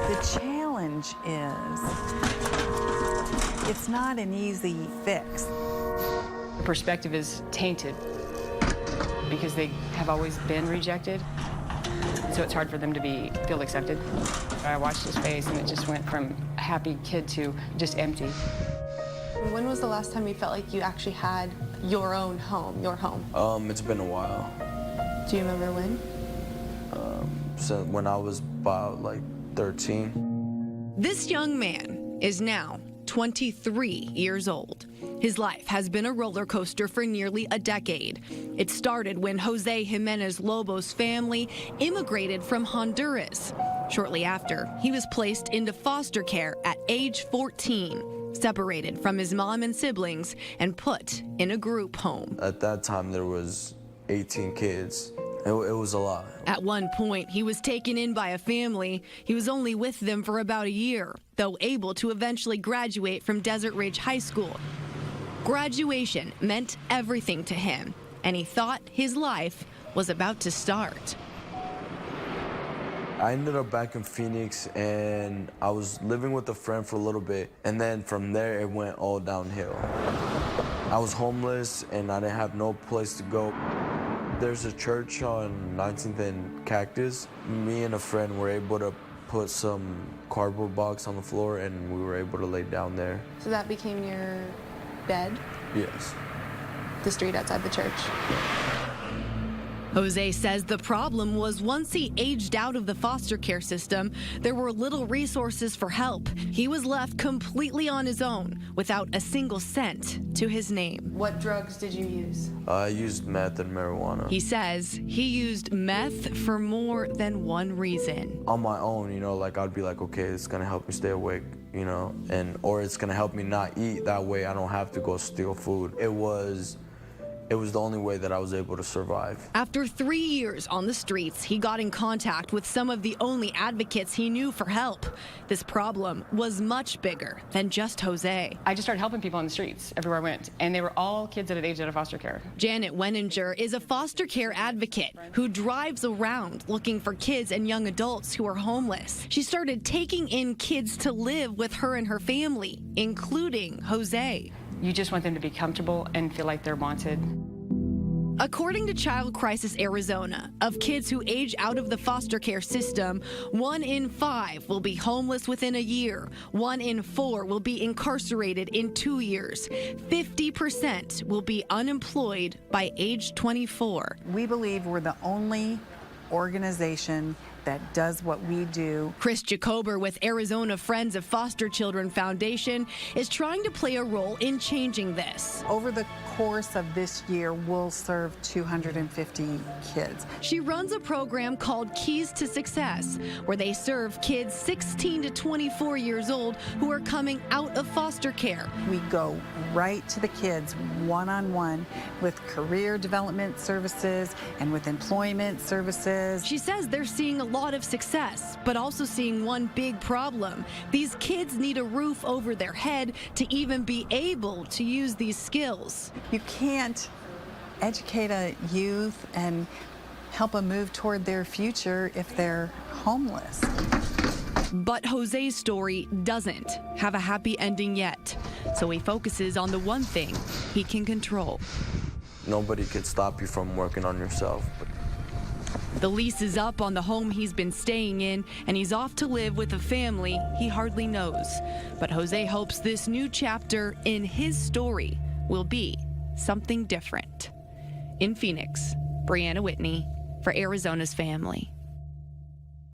The challenge is it's not an easy fix. Perspective is tainted because they have always been rejected, so it's hard for them to feel accepted. I watched his face and it just went from a happy kid to just empty. When was the last time you felt like you actually had your own home, your home? It's been a while. Do you remember when? So when I was about like 13. This young man is now 23 years old. His life has been a roller coaster for nearly a decade. It started when Jose Jimenez Lobo's family immigrated from Honduras. Shortly after, he was placed into foster care at age 14, separated from his mom and siblings and put in a group home. At that time, there was 18 kids. It was a lot. At one point, he was taken in by a family. He was only with them for about a year, though able to eventually graduate from Desert Ridge High School. Graduation meant everything to him, and he thought his life was about to start. I ended up back in Phoenix, and I was living with a friend for a little bit, and then from there, it went all downhill. I was homeless, and I didn't have no place to go. There's a church on 19th and Cactus. Me and a friend were able to put some cardboard box on the floor, and we were able to lay down there. So that became your bed? Yes. The street outside the church? Jose says the problem was once he aged out of the foster care system, there were little resources for help. He was left completely on his own without a single cent to his name. What drugs did you use? I used meth and marijuana. He says he used meth for more than one reason. On my own, you know, like I'd be like, okay, it's gonna help me stay awake, you know, or it's gonna help me not eat. That way I don't have to go steal food. It was the only way that I was able to survive. After 3 years on the streets, he got in contact with some of the only advocates he knew for help. This problem was much bigger than just Jose. I just started helping people on the streets everywhere I went, and they were all kids that had aged out of foster care. Janet Wenninger is a foster care advocate who drives around looking for kids and young adults who are homeless. She started taking in kids to live with her and her family, including Jose. You just want them to be comfortable and feel like they're wanted. According to Child Crisis Arizona, of kids who age out of the foster care system, 1 in 5 will be homeless within a year. 1 in 4 will be incarcerated in 2 years. 50% will be unemployed by age 24. We believe we're the only organization that does what we do. Chris Jacober with Arizona Friends of Foster Children Foundation is trying to play a role in changing this. Over the course of this year, we'll serve 250 kids. She runs a program called Keys to Success, where they serve kids 16 to 24 years old who are coming out of foster care. We go right to the kids one-on-one with career development services and with employment services. She says they're seeing a lot of success, but also seeing one big problem. These kids need a roof over their head to even be able to use these skills. You can't educate a youth and help them move toward their future if they're homeless. But Jose's story doesn't have a happy ending yet, so he focuses on the one thing he can control. Nobody could stop you from working on yourself. The lease is up on the home he's been staying in, and he's off to live with a family he hardly knows. But Jose hopes this new chapter in his story will be something different. In Phoenix, Brianna Whitney for Arizona's Family.